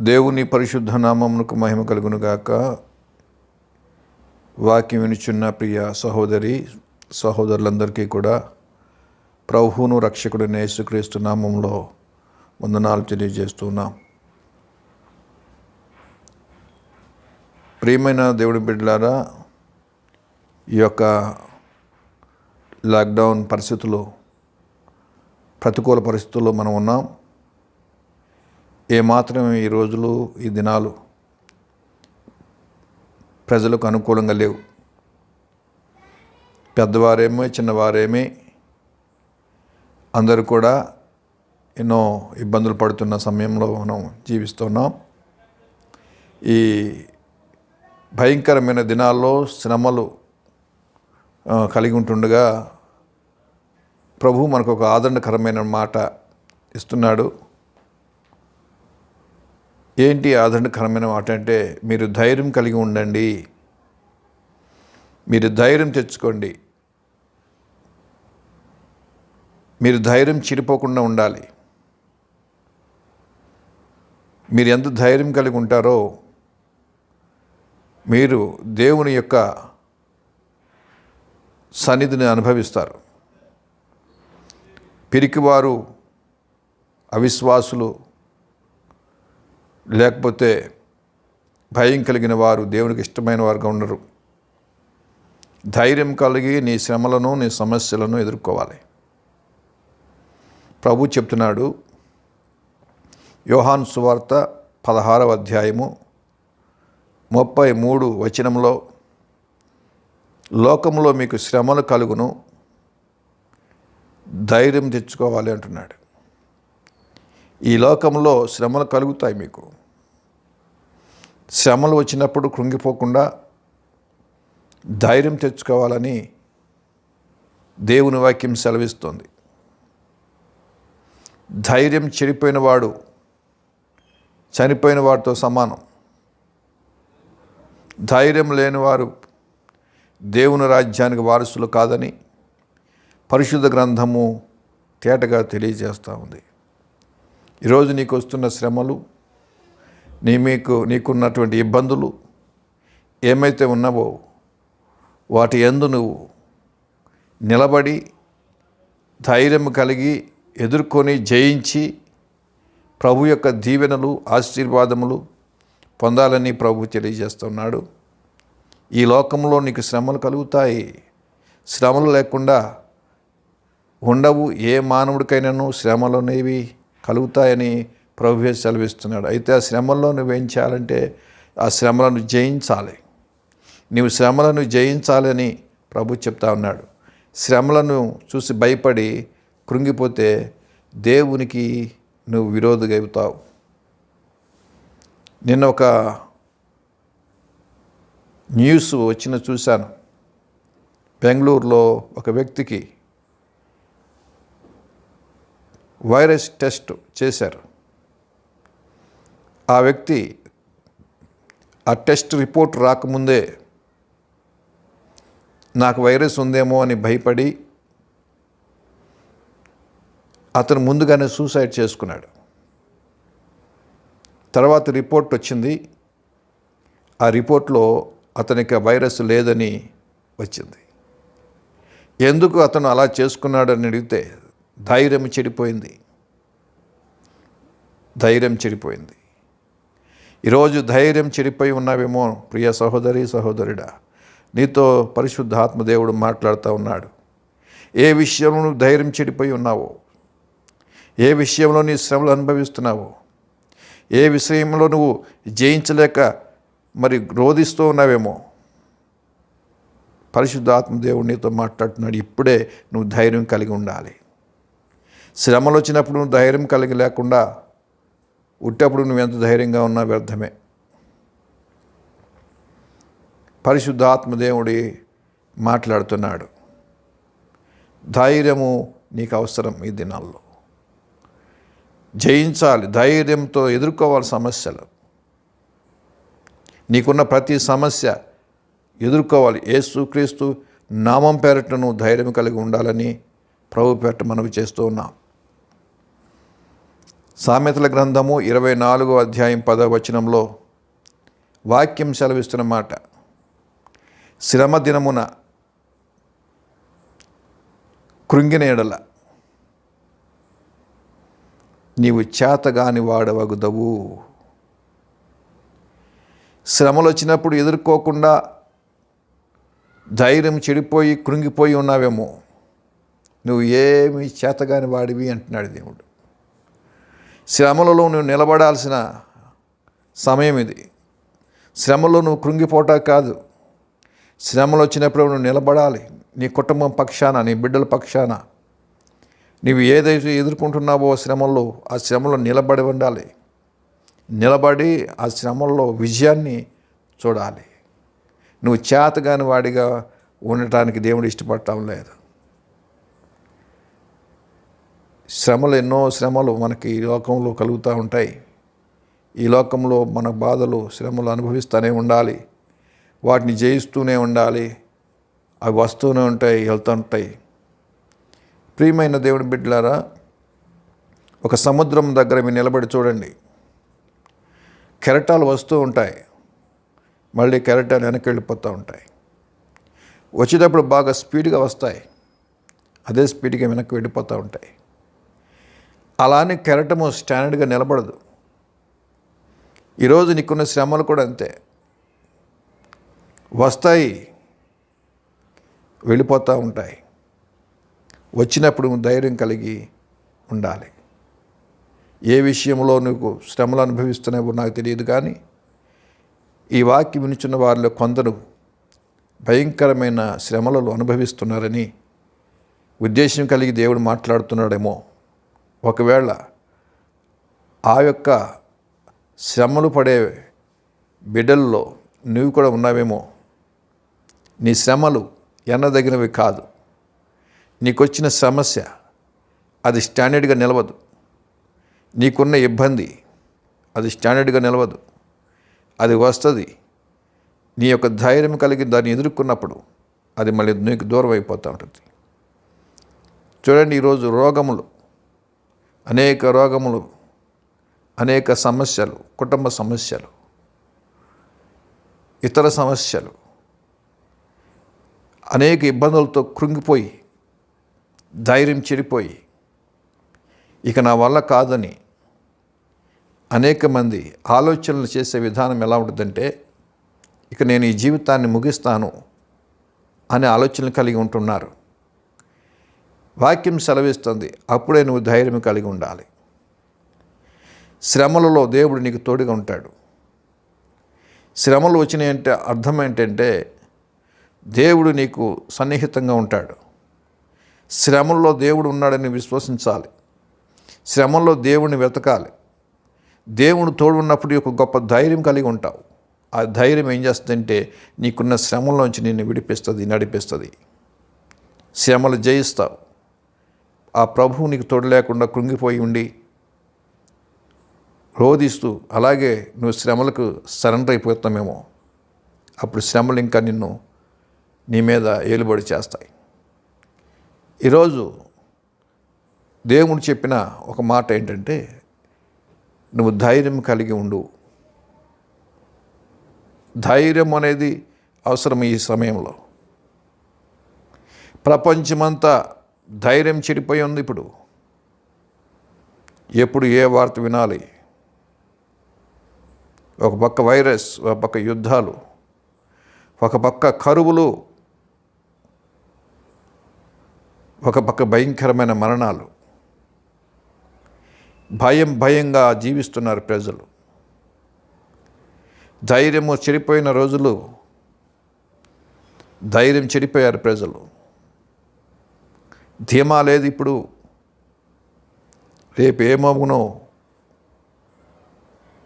దేవుని పరిశుద్ధ నామమునకు మహిమ కలుగును గాక. వాక్యం వినుచున్న ప్రియ సహోదరులందరికీ కూడా ప్రభువును రక్షకుడైన యేసుక్రీస్తు నామంలో వందనాలు తెలియజేస్తున్నాం. ప్రియమైన దేవుని బిడ్డలారా, ఈ యొక్క లాక్డౌన్ పరిస్థితుల్లో, ప్రతికూల పరిస్థితుల్లో మనం ఉన్నాం. ఏమాత్రం ఈ రోజులు, ఈ దినాలు ప్రజలకు అనుకూలంగా లేవు. పెద్దవారేమో చిన్నవారేమి అందరూ కూడా ఎన్నో ఇబ్బందులు పడుతున్న సమయంలో మనం జీవిస్తున్నాం. ఈ భయంకరమైన దినాల్లో శ్రమలు కలిగి ఉంటుండగా ప్రభువు మనకు ఒక ఆదరణకరమైన మాట ఇస్తున్నాడు. ఏంటి ఆదరణకరమైన మాట అంటే, మీరు ధైర్యం కలిగి ఉండండి, మీరు ధైర్యం తెచ్చుకోండి, మీరు ధైర్యం చిరిపోకుండా ఉండాలి. మీరు ఎంత ధైర్యం కలిగి ఉంటారో మీరు దేవుని యొక్క సన్నిధిని అనుభవిస్తారు. పిరికివారు, అవిశ్వాసులు, లేకపోతే భయం కలిగిన వారు దేవునికి ఇష్టమైన వారుగా ఉండరు. ధైర్యం కలిగి నీ శ్రమలను, నీ సమస్యలను ఎదుర్కోవాలి. ప్రభు చెప్తున్నాడు, యోహాను సువార్త 16వ అధ్యాయము 33 వచనంలో, లోకంలో మీకు శ్రమలు కలుగును, ధైర్యం తెచ్చుకోవాలి అంటున్నాడు. ఈ లోకంలో శ్రమలు కలుగుతాయి. మీకు శ్రమలు వచ్చినప్పుడు కృంగిపోకుండా ధైర్యం తెచ్చుకోవాలని దేవుని వాక్యం సెలవిస్తుంది. ధైర్యం చెడిపోయిన వాడు చనిపోయిన వాడితో సమానం. ధైర్యం లేని వారు దేవుని రాజ్యానికి వారసులు కాదని పరిశుద్ధ గ్రంథము తేటగా తెలియజేస్తూ ఉంది. ఈరోజు నీకు వస్తున్న శ్రమలు, నీకున్నటువంటి ఇబ్బందులు ఏమైతే ఉన్నావో వాటి యందు నువ్వు నిలబడి ధైర్యం కలిగి ఎదుర్కొని జయించి ప్రభు యొక్క దీవెనలు, ఆశీర్వాదములు పొందాలని ప్రభు తెలియజేస్తున్నాడు. ఈ లోకంలో నీకు శ్రమలు కలుగుతాయి. శ్రమలు లేకుండా ఉండవు. ఏ మానవుడికైనాను శ్రమలు అనేవి కలుగుతాయని ప్రభువే సెలవిస్తున్నాడు. అయితే ఆ శ్రమల్లో నువ్వేం చేయాలంటే, ఆ శ్రమలను జయించాలి. నీవు శ్రమలను జయించాలని ప్రభు చెప్తా ఉన్నాడు. శ్రమలను చూసి భయపడి కృంగిపోతే దేవునికి నువ్వు విరోధిగా అవుతావు. నిన్న ఒక న్యూస్ చూశాను. బెంగళూరులో ఒక వ్యక్తికి వైరస్ టెస్ట్ చేశారు. ఆ వ్యక్తి ఆ టెస్ట్ రిపోర్ట్ రాకముందే నాకు వైరస్ ఉందేమో అని భయపడి అతను ముందుగానే సూసైడ్ చేసుకున్నాడు. తర్వాత రిపోర్ట్ వచ్చింది. ఆ రిపోర్ట్లో అతనికి వైరస్ లేదని వచ్చింది. ఎందుకు అతను అలా చేసుకున్నాడని అడిగితే ధైర్యం చెడిపోయింది. ఈరోజు ధైర్యం చెడిపోయి ఉన్నావేమో ప్రియ సహోదరుడా, నీతో పరిశుద్ధ ఆత్మదేవుడు మాట్లాడుతూ ఉన్నాడు. ఏ విషయంలో నువ్వు ధైర్యం చెడిపోయి ఉన్నావో, ఏ విషయంలో నీ శ్రమలు అనుభవిస్తున్నావో, ఏ విషయంలో నువ్వు జయించలేక మరి రోధిస్తూ ఉన్నావేమో, పరిశుద్ధ ఆత్మదేవుడు నీతో మాట్లాడుతున్నాడు. ఇప్పుడే నువ్వు ధైర్యం కలిగి ఉండాలి. శ్రమలు వచ్చినప్పుడు నువ్వు ధైర్యం కలిగి లేకుండా ఉట్టేప్పుడు నువ్వు ఎంత ధైర్యంగా ఉన్నా వ్యర్థమే. పరిశుద్ధ ఆత్మదేవుడి మాట్లాడుతున్నాడు. ధైర్యము నీకు అవసరం. ఈ దినాల్లో జయించాలి, ధైర్యంతో ఎదుర్కోవాలి సమస్యలు. నీకున్న ప్రతి సమస్య ఎదుర్కోవాలి. యేసుక్రీస్తు నామం పేరట నువ్వు ధైర్యం కలిగి ఉండాలని ప్రభు పేరట మనవి చేస్తూ ఉన్నాం. సామెతల గ్రంథము 24వ అధ్యాయం 10వ వచనంలో వాక్యం సెలవిస్తున్న మాట, శ్రమ దినమున కృంగిన ఎడల నీవు చేతగాని వాడవగుదవు. శ్రమలు వచ్చినప్పుడు ఎదుర్కోకుండా ధైర్యం చెడిపోయి కృంగిపోయి ఉన్నావేమో, నువ్వు ఏమి చేతగాని వాడివి అంటున్నాడు దేవుడు. శ్రమలలో నువ్వు నిలబడాల్సిన సమయం ఇది. శ్రమలో నువ్వు కృంగిపోటా కాదు, శ్రమలు వచ్చినప్పుడు నువ్వు నిలబడాలి. నీ కుటుంబం పక్షాన, నీ బిడ్డల పక్షాన నీవు ఏదైతే ఎదుర్కొంటున్నావో శ్రమల్లో, ఆ శ్రమలో నిలబడి ఉండాలి. నిలబడి ఆ శ్రమల్లో విజయాన్ని చూడాలి. నువ్వు చేతగాని వాడిగా ఉండటానికి దేవుడు ఇష్టపడటం లేదు. ఎన్నో శ్రమలు మనకి ఈ లోకంలో కలుగుతూ ఉంటాయి. ఈ లోకంలో మన బాధలు, శ్రమలు అనుభవిస్తూనే ఉండాలి. వాటిని జయిస్తూనే ఉండాలి. అవి వస్తూనే ఉంటాయి, వెళ్తుంటాయి. ప్రియమైన దేవుని బిడ్డలారా, ఒక సముద్రం దగ్గర మీరు నిలబడి చూడండి. కెరటాలు వస్తూ ఉంటాయి, మళ్ళీ కెరటాలు వెనక్కి వెళ్ళిపోతూ ఉంటాయి. వచ్చేటప్పుడు బాగా స్పీడ్గా వస్తాయి, అదే స్పీడ్గా వెనక్కి వెళ్ళిపోతూ ఉంటాయి. అలానే కెరటము స్టాండర్డ్గా నిలబడదు. ఈరోజు నీకున్న శ్రమలు కూడా అంతే, వస్తాయి, వెళ్ళిపోతూ ఉంటాయి. వచ్చినప్పుడు ధైర్యం కలిగి ఉండాలి. ఏ విషయంలో నువ్వు శ్రమలు అనుభవిస్తున్నావో నాకు తెలియదు, కానీ ఈ వాక్యం వినుచున్న వారిలో కొందరు భయంకరమైన శ్రమలను అనుభవిస్తున్నారని ఉద్దేశం కలిగి దేవుడు మాట్లాడుతున్నాడేమో. ఒకవేళ ఆ యొక్క శ్రమలు పడే బిడ్డల్లో నువ్వు కూడా ఉన్నావేమో. నీ శ్రమలు ఎన్నదగినవి కాదు. నీకొచ్చిన సమస్య అది స్టాండర్డ్గా నిలవదు. నీకున్న ఇబ్బంది అది స్టాండర్డ్గా నిలవదు. అది వస్తుంది. నీ యొక్క ధైర్యం కలిగి దాన్ని ఎదుర్కొన్నప్పుడు అది మళ్ళీ నీకు దూరం అయిపోతూ ఉంటుంది. చూడండి, ఈరోజు రోగములు, అనేక రోగములు, అనేక సమస్యలు, కుటుంబ సమస్యలు, ఇతర సమస్యలు, అనేక ఇబ్బందులతో కృంగిపోయి ధైర్యం చెడిపోయి ఇక నా వల్ల కాదని అనేక మంది ఆలోచనలు చేసే విధానం ఎలా ఉంటుందంటే, ఇక నేను ఈ జీవితాన్ని ముగిస్తాను అనే ఆలోచనలు కలిగి ఉంటున్నారు. వాక్యం సెలవిస్తుంది, అప్పుడే నువ్వు ధైర్యం కలిగి ఉండాలి. శ్రమలలో దేవుడు నీకు తోడుగా ఉంటాడు. శ్రమలు వచ్చినాయంటే అర్థం ఏంటంటే దేవుడు నీకు సన్నిహితంగా ఉంటాడు. శ్రమల్లో దేవుడు ఉన్నాడని విశ్వసించాలి. శ్రమల్లో దేవుడిని వెతకాలి. దేవుడు తోడు ఉన్నప్పుడు ఒక గొప్ప ధైర్యం కలిగి ఉంటావు. ఆ ధైర్యం ఏం చేస్తుందంటే నీకున్న శ్రమల్లోంచి నిన్ను విడిపిస్తుంది, నడిపిస్తుంది. శ్రమలు జయిస్తావు. ఆ ప్రభువు నీకు తోడు లేకుండా కృంగిపోయి ఉండి రోధిస్తూ అలాగే నువ్వు శ్రమలకు సరెండర్ అయిపోతామేమో. అప్పుడు శ్రమలు ఇంకా నీ మీద ఏలుబడి చేస్తాయి. ఈరోజు దేవుడు చెప్పిన ఒక మాట ఏంటంటే, నువ్వు ధైర్యం కలిగి ఉండు. ధైర్యం అనేది అవసరం ఈ సమయంలో. ప్రపంచమంతా ధైర్యం చెడిపోయి ఉంది. ఎప్పుడు ఏ వార్త వినాలి? ఒక పక్క వైరస్, ఒక పక్క యుద్ధాలు, ఒక పక్క కరువులు, ఒక పక్క భయంకరమైన మరణాలు. భయంగా జీవిస్తున్నారు ప్రజలు. ధైర్యము చెడిపోయిన రోజులు, ధైర్యం చెడిపోయారు ప్రజలు. ధీమా లేదు. ఇప్పుడు రేపు ఏమవునో,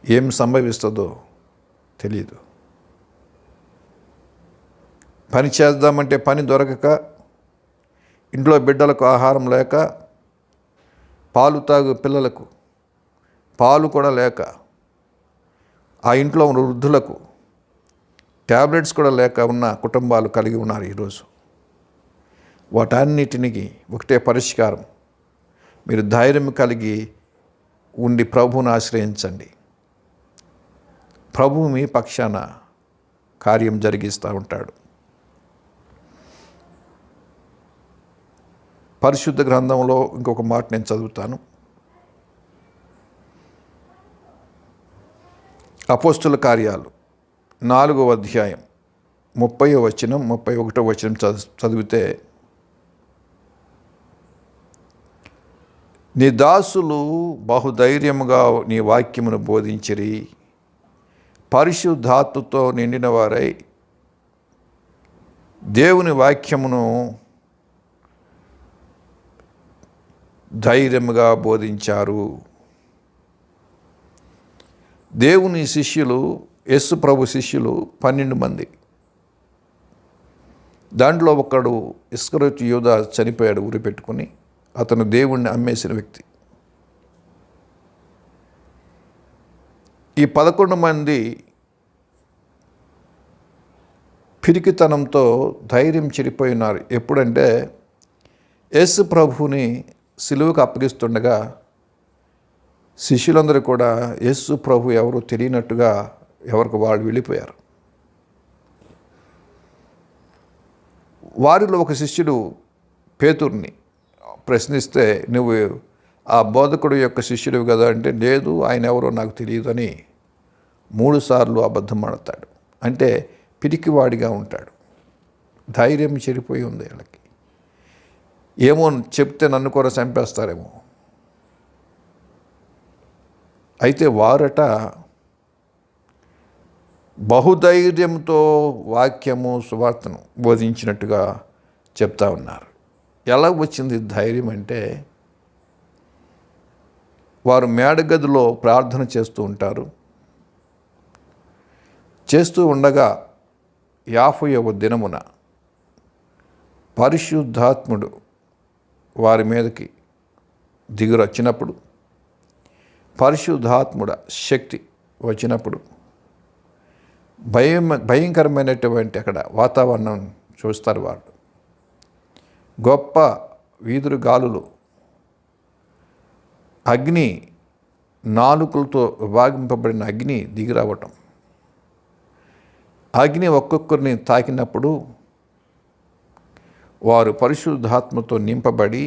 ఏం సంభవిస్తుందో తెలియదు. పని చేద్దామంటే పని దొరకక, ఇంట్లో బిడ్డలకు ఆహారం లేక, పాలు తాగు పిల్లలకు పాలు కూడా లేక, ఆ ఇంట్లో ఉన్న వృద్ధులకు ట్యాబ్లెట్స్ కూడా లేక ఉన్న కుటుంబాలు కలిగి ఉన్నారు ఈరోజు. వాటన్నిటికి ఒకటే పరిష్కారం, మీరు ధైర్యం కలిగి ఉండి ప్రభువుని ఆశ్రయించండి. ప్రభువు మీ పక్షాన కార్యం జరిగిస్తూ ఉంటాడు. పరిశుద్ధ గ్రంథంలో ఇంకొక మాట నేను చదువుతాను. అపోస్తుల కార్యాలు 4వ అధ్యాయం 30వ వచనం 31వ వచనం చదివితే, నీ దాసులు బహుధైర్యముగా నీ వాక్యమును బోధించిరి, పరిశుద్ధాత్మతో నిండిన వారై దేవుని వాక్యమును ధైర్యముగా బోధించారు. దేవుని శిష్యులు, యేసు ప్రభు శిష్యులు 12 మంది. దాంట్లో ఒకడు ఇస్కరియోతు యూదా చనిపోయాడు ఉరి పెట్టుకుని. అతను దేవుణ్ణి అమ్మేసిన వ్యక్తి. ఈ 11 మంది పిరికితనంతో ధైర్యం చెడిపోయినారు. ఎప్పుడంటే యేసు ప్రభువుని సిలువకు అప్పగిస్తుండగా శిష్యులందరూ కూడా యేసు ప్రభు ఎవరు తెలియనట్టుగా ఎవరికి వాళ్ళు వెళ్ళిపోయారు. వారిలో ఒక శిష్యుడు పేతురుని ప్రశ్నిస్తే, నువ్వు ఆ బోధకుడు యొక్క శిష్యుడివి కదా అంటే, లేదు, ఆయన ఎవరో నాకు తెలియదని 3 సార్లు అబద్ధం ఆడతాడు. అంటే పిరికివాడిగా ఉంటాడు. ధైర్యం చెడిపోయి ఉంది వీళ్ళకి. ఏమో చెప్తే నన్ను కూడా చంపేస్తారేమో. అయితే వారట బహుధైర్యంతో వాక్యము సువార్తను బోధించినట్టుగా చెప్తా ఉన్నారు. ఎలా వచ్చింది ధైర్యం అంటే, వారు మేడగదిలో ప్రార్థన చేస్తూ ఉంటారు. చేస్తూ ఉండగా 50వ దినమున పరిశుద్ధాత్ముడు వారి మీదకి దిగురొచ్చినప్పుడు, పరిశుద్ధాత్ముడ శక్తి వచ్చినప్పుడు భయంకరమైనటువంటి అక్కడ వాతావరణం చూస్తారు వాళ్ళు. గొప్ప వీధురు గాలులు, అగ్ని, నాలుకలతో విభాగింపబడిన అగ్ని దిగిరావటం. అగ్ని ఒక్కొక్కరిని తాకినప్పుడు వారు పరిశుద్ధాత్మతో నింపబడి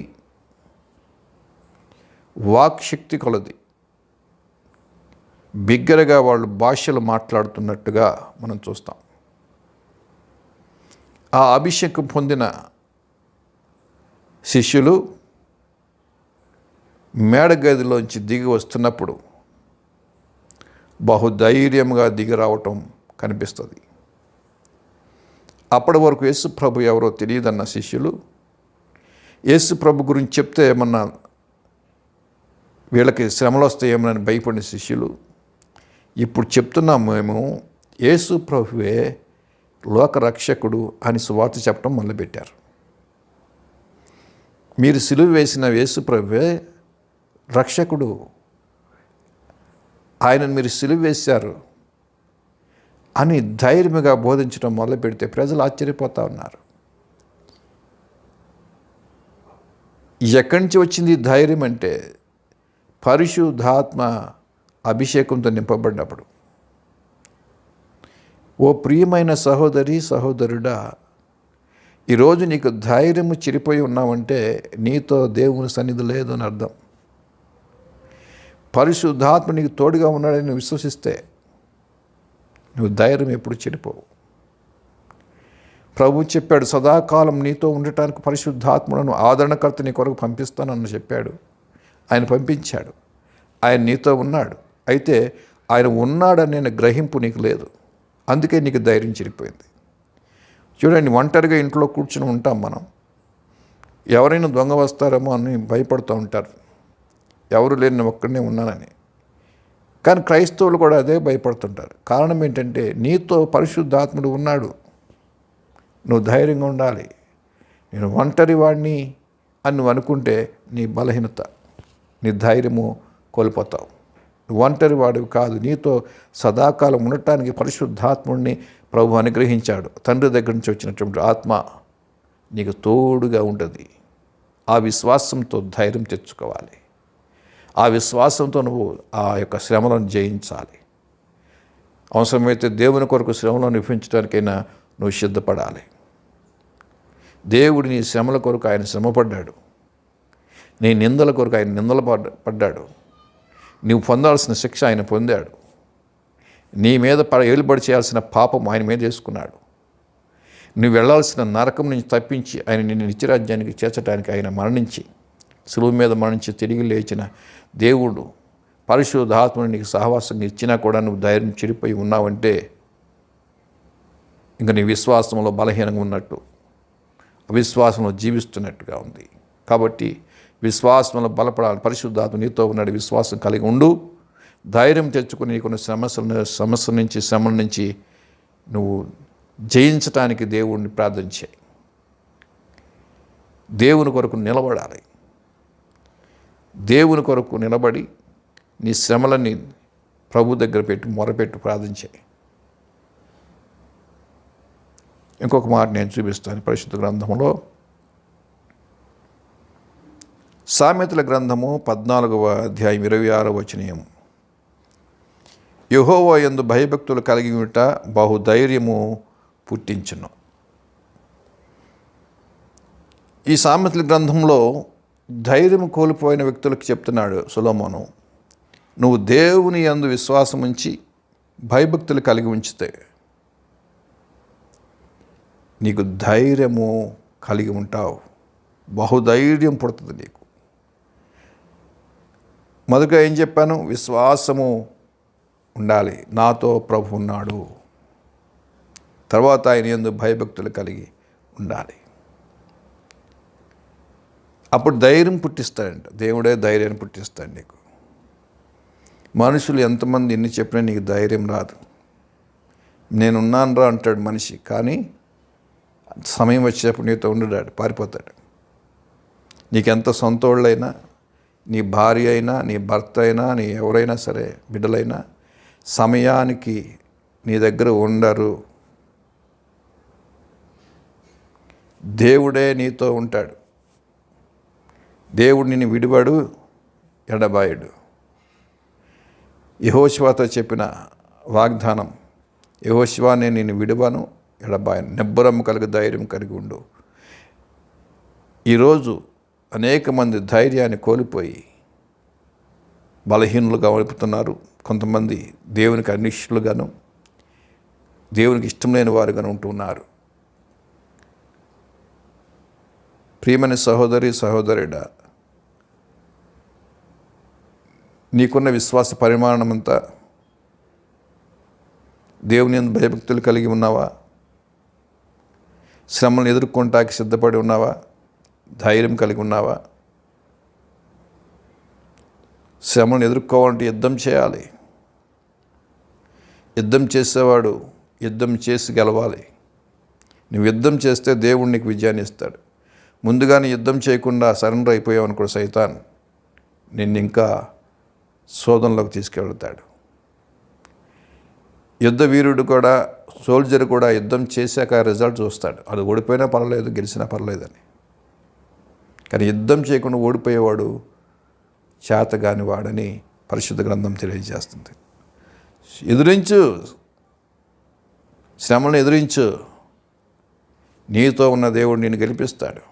వాక్శక్తి కొలది బిగ్గరగా వాళ్ళు భాషలు మాట్లాడుతున్నట్టుగా మనం చూస్తాం. ఆ అభిషేకం పొందిన శిష్యులు మేడగదిలోంచి దిగి వస్తున్నప్పుడు బహుధైర్యంగా దిగి రావటం కనిపిస్తుంది. అప్పటి వరకు యేసు ప్రభు ఎవరో తెలియదన్న శిష్యులు, యేసు ప్రభు గురించి చెప్తే ఏమన్నా వీళ్ళకి శ్రమలు వస్తాయేమని భయపడిన శిష్యులు ఇప్పుడు చెప్తున్నాం, మేము యేసు ప్రభువే లోక రక్షకుడు అని సువార్త చెప్పడం మొదలుపెట్టారు. మీరు సిలువ వేసిన యేసు ప్రభువే రక్షకుడు, ఆయనను మీరు సిలువ వేశారు అని ధైర్యంగా బోధించడం మొదలు పెడితే ప్రజలు ఆశ్చర్యపోతూ ఉన్నారు. ఎక్కడి నుంచి వచ్చింది ధైర్యం అంటే, పరిశుద్ధాత్మ అభిషేకంతో నింపబడినప్పుడు. ఓ ప్రియమైన సహోదరి సహోదరుడా, ఈరోజు నీకు ధైర్యము చెడిపోయి ఉన్నావంటే నీతో దేవుని సన్నిధి లేదు అని అర్థం. పరిశుద్ధాత్మ నీకు తోడుగా ఉన్నాడని నువ్వు విశ్వసిస్తే నువ్వు ధైర్యం ఎప్పుడు చెడిపోవు. ప్రభు చెప్పాడు, సదాకాలం నీతో ఉండటానికి పరిశుద్ధాత్మను ఆదరణకర్త నీ కొరకు పంపిస్తానని చెప్పాడు. ఆయన పంపించాడు. ఆయన నీతో ఉన్నాడు. అయితే ఆయన ఉన్నాడనే గ్రహింపు నీకు లేదు. అందుకే నీకు ధైర్యం చెడిపోయింది. చూడండి, ఒంటరిగా ఇంట్లో కూర్చుని ఉంటాం మనం. ఎవరైనా దొంగ వస్తారేమో అని భయపడుతూ ఉంటారు. ఎవరు లేని నేను ఒక్కడనే ఉన్నానని. కానీ క్రైస్తవులు కూడా అదే భయపడుతుంటారు. కారణం ఏంటంటే, నీతో పరిశుద్ధాత్ముడు ఉన్నాడు. నువ్వు ధైర్యంగా ఉండాలి. నేను ఒంటరి వాడిని అని నువ్వు అనుకుంటే నీ బలహీనత, నీ ధైర్యము కోల్పోతావు. ఒంటరి వాడివి కాదు. నీతో సదాకాలం ఉండటానికి పరిశుద్ధాత్ముడిని ప్రభు అనుగ్రహించాడు. తండ్రి దగ్గర నుంచి వచ్చినటువంటి ఆత్మ నీకు తోడుగా ఉంటుంది. ఆ విశ్వాసంతో ధైర్యం తెచ్చుకోవాలి. ఆ విశ్వాసంతో నువ్వు ఆ యొక్క శ్రమలను జయించాలి. అవసరమైతే దేవుని కొరకు శ్రమలను నిపించడానికైనా నువ్వు సిద్ధపడాలి. దేవుడు నీ శ్రమల కొరకు ఆయన శ్రమపడ్డాడు. నీ నిందల కొరకు ఆయన నిందలు పడ్డాడు. నువ్వు పొందాల్సిన శిక్ష ఆయన పొందాడు. నీ మీద ఏలుబడి చేయాల్సిన పాపం ఆయన మీద వేసుకున్నాడు. నువ్వు వెళ్ళాల్సిన నరకం నుంచి తప్పించి ఆయన నిన్ను నిత్యరాజ్యానికి చేర్చడానికి ఆయన మరణించి సులువు మీద మరణించి తిరిగి లేచిన దేవుడు పరిశుద్ధాత్మను నీకు సహవాసంగా ఇచ్చినా కూడా నువ్వు ధైర్యం చెడిపోయి ఉన్నావంటే ఇంకా నీ విశ్వాసంలో బలహీనంగా ఉన్నట్టు, అవిశ్వాసంలో జీవిస్తున్నట్టుగా ఉంది. కాబట్టి విశ్వాసంలో బలపడాలి. పరిశుద్ధాత్మ నీతో ఉన్నాడు. విశ్వాసం కలిగి ఉండు. ధైర్యం తెచ్చుకుని నీకున్న శ్రమల నుంచి నువ్వు జయించటానికి దేవుణ్ణి ప్రార్థన చేయి. దేవుని కొరకు నిలబడాలి. దేవుని కొరకు నిలబడి నీ శ్రమలని ప్రభు దగ్గర పెట్టి మొరపెట్టి ప్రార్థన చేయి. ఇంకొక మాట నేను చూపిస్తాను. పరిశుద్ధ గ్రంథంలో సామెతల గ్రంథము 14వ అధ్యాయం 26వ వచనం, యెహోవా యందు భయభక్తులు కలిగి ఉంట బహుధైర్యము పుట్టించును. ఈ సామెతల గ్రంథంలో ధైర్యం కోల్పోయిన వ్యక్తులకు చెప్తున్నాడు సొలొమోను, నువ్వు దేవుని యందు విశ్వాసం ఉంచి భయభక్తులు కలిగి ఉంచితే నీకు ధైర్యము కలిగి ఉంటావు. బహుధైర్యం పుడుతుంది నీకు. మొదటగా ఏం చెప్పాను? విశ్వాసము ఉండాలి. నాతో ప్రభు ఉన్నాడు. తర్వాత ఆయన యందు భయభక్తులు కలిగి ఉండాలి. అప్పుడు ధైర్యం పుట్టిస్తాడంట. దేవుడే ధైర్యాన్ని పుట్టిస్తాడు నీకు. మనుషులు ఎంతమంది ఎన్ని చెప్పినా నీకు ధైర్యం రాదు. నేనున్నాను రా అంటాడు మనిషి, కానీ సమయం వచ్చేటప్పుడు నీతో ఉండడాడు, పారిపోతాడు. నీకెంత సొంత వాళ్ళైనా, నీ భార్య అయినా, నీ భర్త అయినా, నీ ఎవరైనా సరే, బిడ్డలైనా సమయానికి నీ దగ్గర ఉండరు. దేవుడే నీతో ఉంటాడు. దేవుడు నిన్ను విడివాడు, ఎడబాయుడు. యెహోషువతో చెప్పిన వాగ్దానం, యెహోషువ నేను నిన్ను విడువను, ఎడబాయను, నిబ్బరము కలిగి ధైర్యం కలిగి ఉండు. ఈరోజు అనేక మంది ధైర్యాన్ని కోల్పోయి బలహీనులుగా వలుపుతున్నారు. కొంతమంది దేవునికి అనిష్టులుగాను, దేవునికి ఇష్టం లేని వారుగాను ఉంటున్నారు. ప్రియమైన సహోదరి సహోదరుడా, నీకున్న విశ్వాస పరిమాణమంతా దేవుని యందు భయభక్తులు కలిగి ఉన్నావా? శ్రమలను ఎదుర్కొంటానికి సిద్ధపడి ఉన్నావా? ధైర్యం కలిగి ఉన్నావా? శ్రమలను ఎదుర్కోవాలంటే యుద్ధం చేయాలి. యుద్ధం చేసేవాడు యుద్ధం చేసి గెలవాలి. నువ్వు యుద్ధం చేస్తే దేవుడు నీకు విజయాన్ని ఇస్తాడు. ముందుగానే యుద్ధం చేయకుండా సరెండర్ అయిపోయావు అనుకో, సైతాన్ నిన్ను ఇంకా శోధనలోకి తీసుకెళ్తాడు. యుద్ధ వీరుడు కూడా, సోల్జర్ కూడా యుద్ధం చేశాక రిజల్ట్ చూస్తాడు. అది ఓడిపోయినా పర్వాలేదు, గెలిచినా పర్లేదని. కానీ యుద్ధం చేయకుండా ఓడిపోయేవాడు చేతగాని వాడని పరిశుద్ధ గ్రంథం తెలియజేస్తుంది. ఎదురించు, శ్రమలను ఎదురించు. నీతో ఉన్న దేవుడు నిన్ను గెలిపిస్తాడు.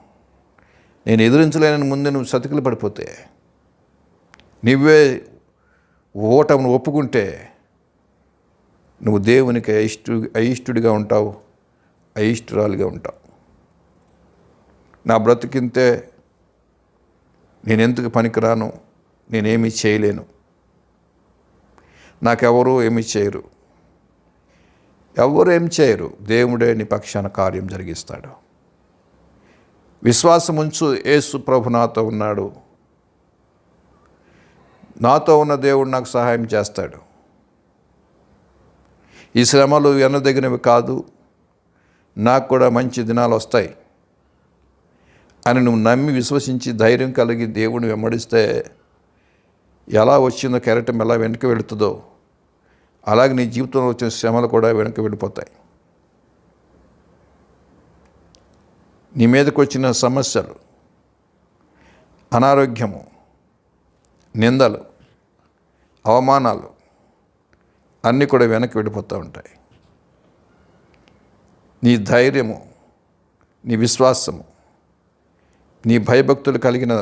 నేను ఎదురించలేనని ముందే నువ్వు సతికిలు పడిపోతే, నువ్వే ఓటమును ఒప్పుకుంటే నువ్వు దేవునికి అయిష్టుడిగా ఉంటావు, అయిష్టురాలుగా ఉంటావు. నా బ్రతికింతే, నేనెందుకు పనికిరాను, నేనేమీ చేయలేను, నాకెవరూ ఏమీ చేయరు. ఎవరు ఏం చేయరు. దేవుడే నీ పక్షాన కార్యం జరిగిస్తాడు. విశ్వాసం ఉంచు. యేసు ప్రభు నాతో ఉన్నాడు. నాతో ఉన్న దేవుడు నాకు సహాయం చేస్తాడు. ఈ శ్రమలు ఎన్నదగినవి కాదు, నాకు కూడా మంచి దినాలు వస్తాయి అని నువ్వు నమ్మి విశ్వసించి ధైర్యం కలిగి దేవుని వెంబడిస్తే, ఎలా వచ్చిందో కెరటం ఎలా వెనక్కి వెళుతుందో అలాగే నీ జీవితంలో వచ్చిన శ్రమలు కూడా వెనక్కి వెళ్ళిపోతాయి. నీ మీదకి వచ్చిన సమస్యలు, అనారోగ్యము, నిందలు, అవమానాలు అన్నీ కూడా వెనక్కి వెళ్ళిపోతూ ఉంటాయి. నీ ధైర్యము, నీ విశ్వాసము, నీ భయభక్తులు కలిగిన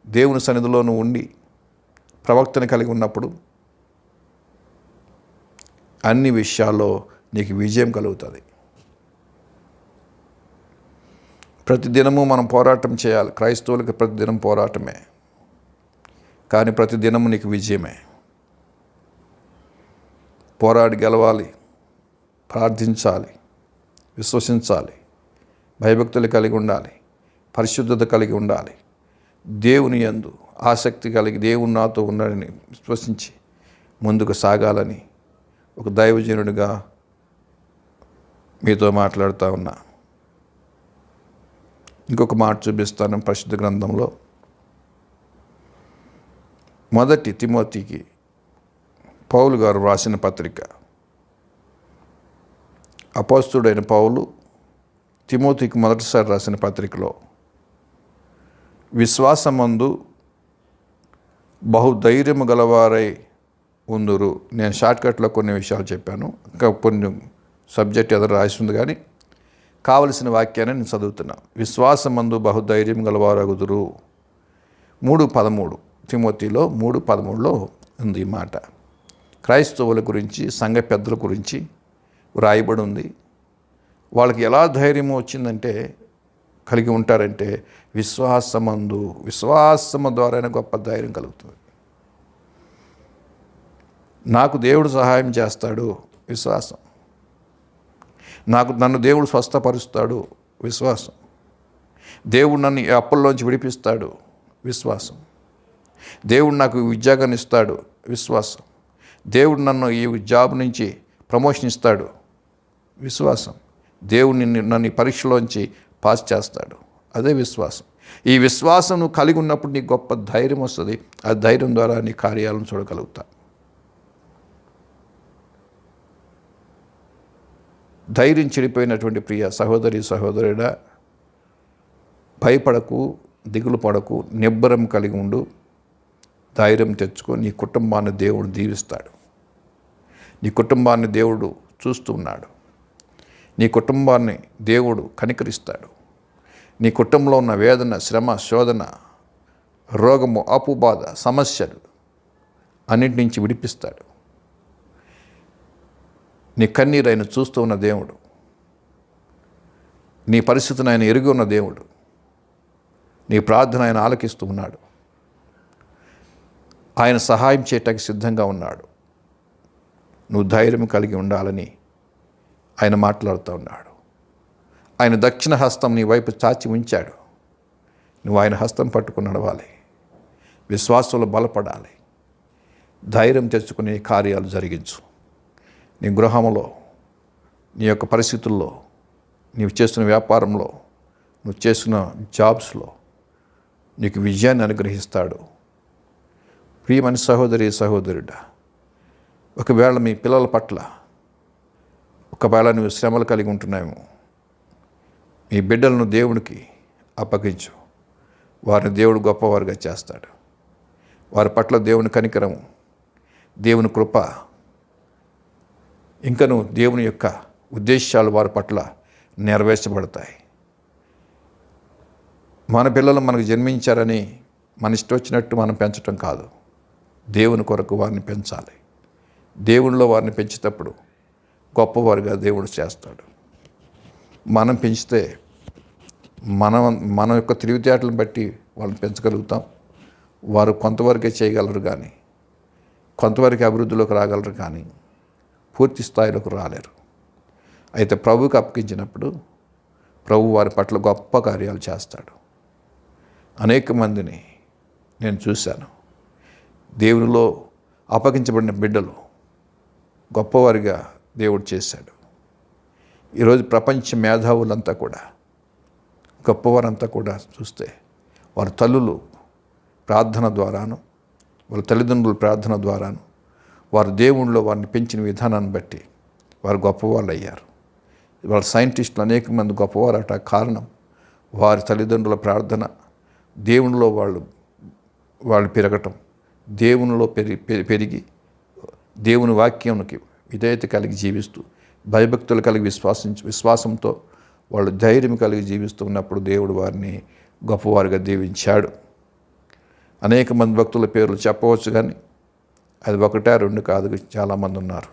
దేవుని సన్నిధిలోనూ ఉండి ప్రవక్తను కలిగి ఉన్నప్పుడు అన్ని విషయాల్లో నీకు విజయం కలుగుతుంది. ప్రతిదినము మనం పోరాటం చేయాలి. క్రైస్తవులకు ప్రతిదినం పోరాటమే, కానీ ప్రతిదినము నీకు విజయమే. పోరాడి గెలవాలి, ప్రార్థించాలి, విశ్వసించాలి, భయభక్తులు కలిగి ఉండాలి, పరిశుద్ధత కలిగి ఉండాలి, దేవుని యందు ఆసక్తి కలిగి దేవుని నాతో ఉన్నాడని విశ్వసించి ముందుకు సాగాలని ఒక దైవజనుడిగా మీతో మాట్లాడుతూ ఉన్నా. ఇంకొక మాట చూపిస్తాను పరిశుద్ధ గ్రంథంలో. 1 తిమోతికి పౌలు గారు రాసిన పత్రిక. అపోస్తలుడైన పౌలు తిమోతికి మొదటిసారి రాసిన పత్రికలో విశ్వాసమందు బహుధైర్యము గలవారై ఉందురు. నేను షార్ట్కట్లో కొన్ని విషయాలు చెప్పాను, ఇంకా కొన్ని సబ్జెక్ట్ ఎదురు రాసింది, కానీ కావలసిన వాక్యాన్ని నేను చదువుతున్నాను. విశ్వాసమందు బహుధైర్యం గలవారగుదురు. 3:13 తిమోతిలో 3:13లో ఉంది ఈ మాట. క్రైస్తవుల గురించి, సంఘ పెద్దల గురించి వ్రాయబడి ఉంది. వాళ్ళకి ఎలా ధైర్యం వచ్చిందంటే, కలిగి ఉంటారంటే విశ్వాసము ద్వారానే గొప్ప ధైర్యం కలుగుతుంది. నాకు దేవుడు సహాయం చేస్తాడు, విశ్వాసం. నన్ను దేవుడు స్వస్థపరుస్తాడు, విశ్వాసం. దేవుడు నన్ను ఈ అప్పుల్లోంచి విడిపిస్తాడు, విశ్వాసం. దేవుడు నాకు ఉద్యోగాన్ని ఇస్తాడు, విశ్వాసం. దేవుడు నన్ను ఈ జాబ్ నుంచి ప్రమోషన్ ఇస్తాడు, విశ్వాసం. దేవుడు నన్ను ఈ పరీక్షలోంచి పాస్ చేస్తాడు, అదే విశ్వాసం. ఈ విశ్వాసం నువ్వు కలిగి ఉన్నప్పుడు నీకు గొప్ప ధైర్యం వస్తుంది. ఆ ధైర్యం ద్వారా నీ కార్యాలను చూడగలుగుతా. ధైర్యం చెడిపోయినటువంటి ప్రియ సహోదరి సహోదరుడా, భయపడకు, దిగులు పడకు, నిబ్బరం కలిగి ఉండు, ధైర్యం తెచ్చుకో. నీ కుటుంబాన్ని దేవుడు దీవిస్తాడు. నీ కుటుంబాన్ని దేవుడు చూస్తూ ఉన్నాడు. నీ కుటుంబాన్ని దేవుడు కనికరిస్తాడు. నీ కుటుంబంలో ఉన్న వేదన, శ్రమ, శోధన, రోగము, అప్పుబాధ, సమస్యలు అన్నిటి నుంచి విడిపిస్తాడు. నీ కన్నీరు ఆయన చూస్తూ ఉన్న దేవుడు. నీ పరిస్థితిని ఆయన ఎరిగి ఉన్న దేవుడు. నీ ప్రార్థన ఆయన ఆలకిస్తూ ఉన్నాడు. ఆయన సహాయం చేయటానికి సిద్ధంగా ఉన్నాడు. నువ్వు ధైర్యం కలిగి ఉండాలని ఆయన మాట్లాడుతూ ఉన్నాడు. ఆయన దక్షిణ హస్తం నీ వైపు చాచి ఉంచాడు. నువ్వు ఆయన హస్తం పట్టుకుని నడవాలి. విశ్వాసంలో బలపడాలి. ధైర్యం తెచ్చుకునే కార్యాలు జరిగించు. నీ గృహంలో, నీ యొక్క పరిస్థితుల్లో, నీవు చేస్తున్న వ్యాపారంలో, నువ్వు చేస్తున్న జాబ్స్లో నీకు విజయాన్ని అనుగ్రహిస్తాడు. ప్రియమైన సహోదరి సహోదరుడా, ఒకవేళ మీ పిల్లల పట్ల ఒకవేళ నువ్వు శ్రమలు కలిగి ఉంటున్నావేమో, మీ బిడ్డలను దేవునికి అప్పగించు. వారిని దేవుడు గొప్పవారుగా చేస్తాడు. వారి పట్ల దేవుని కనికరము, దేవుని కృప, ఇంకను దేవుని యొక్క ఉద్దేశాలు వారి పట్ల నెరవేర్చబడతాయి. మన పిల్లలు మనకు జన్మించారని మన ఇష్టం వచ్చినట్టు మనం పెంచటం కాదు. దేవుని కొరకు వారిని పెంచాలి. దేవునిలో వారిని పెంచేటప్పుడు గొప్పవారుగా దేవుడు చేస్తాడు. మనం పెంచితే మన యొక్క తెలివితేటలను బట్టి వాళ్ళని పెంచగలుగుతాం. వారు కొంతవరకే చేయగలరు, కానీ కొంతవరకు అభివృద్ధిలోకి రాగలరు, కానీ పూర్తి స్థాయిలోకి రాలేరు. అయితే ప్రభువుకి అప్పగించినప్పుడు ప్రభు వారి పట్ల గొప్ప కార్యాలు చేస్తాడు. అనేక మందిని నేను చూశాను. దేవునిలో అప్పగించబడిన బిడ్డలు గొప్పవారిగా దేవుడు చేశాడు. ఈరోజు ప్రపంచ మేధావులంతా కూడా, గొప్పవారంతా కూడా చూస్తే వారి తల్లులు ప్రార్థన ద్వారాను, వాళ్ళ తల్లిదండ్రుల ప్రార్థన ద్వారాను, వారు దేవునిలో వారిని పెంచిన విధానాన్ని బట్టి వారు గొప్పవాళ్ళు అయ్యారు. వాళ్ళ సైంటిస్టులు అనేక మంది గొప్పవారట. కారణం వారి తల్లిదండ్రుల ప్రార్థన, దేవునిలో వాళ్ళు పెరగటం, దేవునిలో పెరిగి దేవుని వాక్యానికి విధేయత కలిగి జీవిస్తూ భయభక్తులు కలిగి విశ్వాసంతో వాళ్ళు ధైర్యం కలిగి జీవిస్తూ ఉన్నప్పుడు దేవుడు వారిని గొప్పవారిగా దీవించాడు. అనేక మంది భక్తుల పేర్లు చెప్పవచ్చు, కానీ అది ఒకటే రెండు కాదు, చాలామంది ఉన్నారు.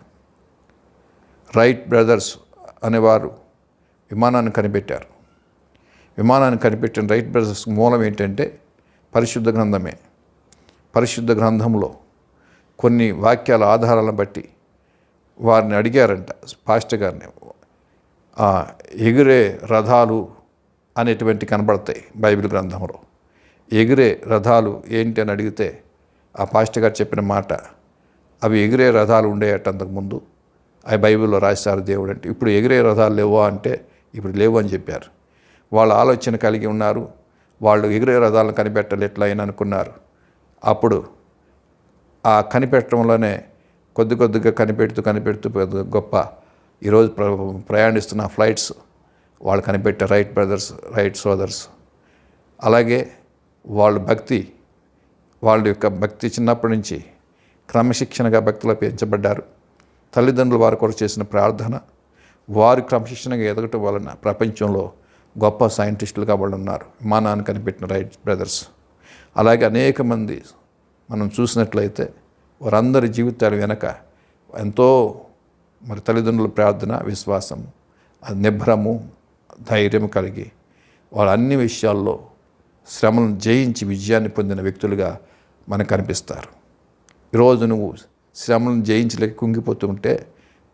రైట్ బ్రదర్స్ అనేవారు విమానాన్ని కనిపెట్టారు. విమానాన్ని కనిపెట్టిన రైట్ బ్రదర్స్ మూలం ఏంటంటే పరిశుద్ధ గ్రంథమే. పరిశుద్ధ గ్రంథంలో కొన్ని వాక్యాల ఆధారాలను బట్టి వారిని అడిగారంట పాస్టర్ గారిని. ఎగిరే రథాలు అనేటువంటి కనబడతాయి బైబిల్ గ్రంథంలో. ఎగిరే రథాలు ఏంటి అని అడిగితే ఆ పాస్టర్ గారు చెప్పిన మాట, అవి ఎగిరే రథాలు ఉండేట అంతకుముందు, అవి బైబిల్లో రాశారు దేవుడు అంటే. ఇప్పుడు ఎగిరే రథాలు లేవా అంటే ఇప్పుడు లేవు అని చెప్పారు. వాళ్ళ ఆలోచన కలిగి ఉన్నారు. వాళ్ళు ఎగిరే రథాలను కనిపెట్టాలి ఎట్లా అయినా అనుకున్నారు. అప్పుడు ఆ కనిపెట్టడంలోనే కొద్దిగా కనిపెడుతూ గొప్ప ఈరోజు ప్రయాణిస్తున్న ఫ్లైట్స్ వాళ్ళు కనిపెట్టారు, రైట్ బ్రదర్స్, రైట్ సోదర్స్. అలాగే వాళ్ళ యొక్క భక్తి చిన్నప్పటి నుంచి క్రమశిక్షణగా భక్తిలో పెంచబడ్డారు. తల్లిదండ్రులు వారి కొరకు చేసిన ప్రార్థన, వారి క్రమశిక్షణగా ఎదగటం వలన ప్రపంచంలో గొప్ప సైంటిస్టులుగా వాళ్ళు ఉన్నారు. విమానాన్ని కనిపెట్టిన రైట్ బ్రదర్స్. అలాగే అనేక మంది మనం చూసినట్లయితే వారందరి జీవితాలు వెనక ఎంతో తల్లిదండ్రుల ప్రార్థన, విశ్వాసం, నిబ్బరము, ధైర్యం కలిగి వాళ్ళ అన్ని విషయాల్లో శ్రమలను జయించి విజయాన్ని పొందిన వ్యక్తులుగా మనకు కనిపిస్తారు. ఈరోజు నువ్వు శ్రమలను జయించలేక కుంగిపోతుంటే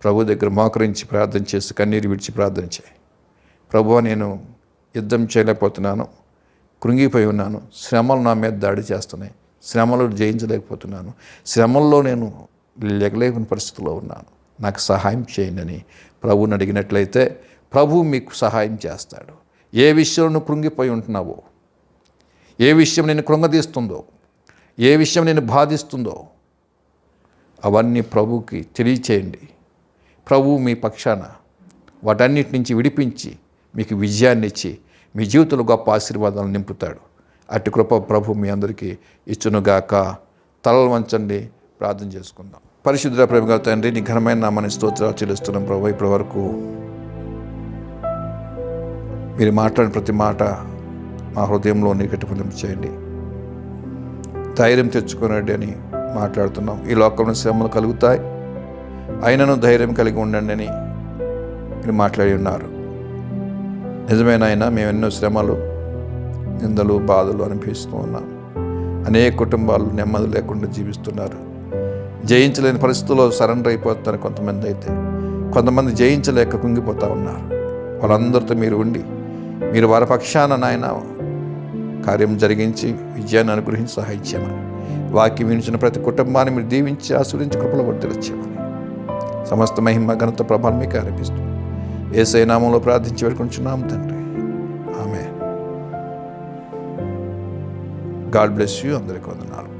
ప్రభు దగ్గర మోకరించి ప్రార్థన చేసి కన్నీరు విడిచి ప్రార్థన చేయి. ప్రభువా, నేను యుద్ధం చేయలేకపోతున్నాను, కృంగిపోయి ఉన్నాను, శ్రమలు నా మీద దాడి చేస్తున్నాయి, శ్రమలు జయించలేకపోతున్నాను, శ్రమల్లో నేను లెగలేని పరిస్థితిలో ఉన్నాను, నాకు సహాయం చేయండి అని ప్రభువుని అడిగినట్లయితే ప్రభు మీకు సహాయం చేస్తాడు. ఏ విషయంలో నువ్వు కృంగిపోయి ఉంటున్నావో, ఏ విషయం నేను కృంగదీస్తుందో, ఏ విషయం నేను బాధిస్తుందో అవన్నీ ప్రభువుకి తెలియచేయండి. ప్రభువు మీ పక్షాన వాటన్నిటి నుంచి విడిపించి మీకు విజయాన్ని ఇచ్చి మీ జీవితంలో గొప్ప ఆశీర్వాదాలను నింపుతాడు. అట్టి కృప ప్రభు మీ అందరికీ ఇచ్చునుగాక. తలలు వంచండి, ప్రార్థన చేసుకుందాం. పరిశుద్ధ ప్రేమగల తండ్రి, నీ ఘనమైన నామాన్ని స్తోత్రాలు చెల్లిస్తున్నాం ప్రభు. ఇప్పటి వరకు మీరు మాట్లాడిన ప్రతి మాట మా హృదయంలో నీకట్టుపలింపు చేయండి. ధైర్యం తెచ్చుకోనండి అని మాట్లాడుతున్నాం. ఈ లోకంలో శ్రమలు కలుగుతాయి, అయినను ధైర్యం కలిగి ఉండండి అని మీరు మాట్లాడి ఉన్నారు. నిజమైన అయినా మేము ఎన్నో శ్రమలు, నిందలు, బాధలు అనిపిస్తూ ఉన్నాం. అనేక కుటుంబాలు నెమ్మది లేకుండా జీవిస్తున్నారు. జయించలేని పరిస్థితుల్లో సరెండర్ అయిపోతున్నారు కొంతమంది. అయితే కొంతమంది జయించలేక కుంగిపోతూ ఉన్నారు. వాళ్ళందరితో మీరు ఉండి మీరు వారి పక్షాన నాయన కార్యం జరిగించి విజయాన్ని అనుగ్రహించి సహాయం చేయమని, వాక్యం వినిచిన ప్రతి కుటుంబాన్ని మీరు దీవించి ఆశీర్వదించి కృపలో వర్ధిల్లచేయమని, సమస్త మహిమ ఘనత ప్రభావం మీకు అర్పిస్తూ యేసయ్య నామంలో ప్రార్థించి వేడుకుంటున్నాం తండ్రి. ఆమేన్. God bless you. అందరికీ వందనాలు.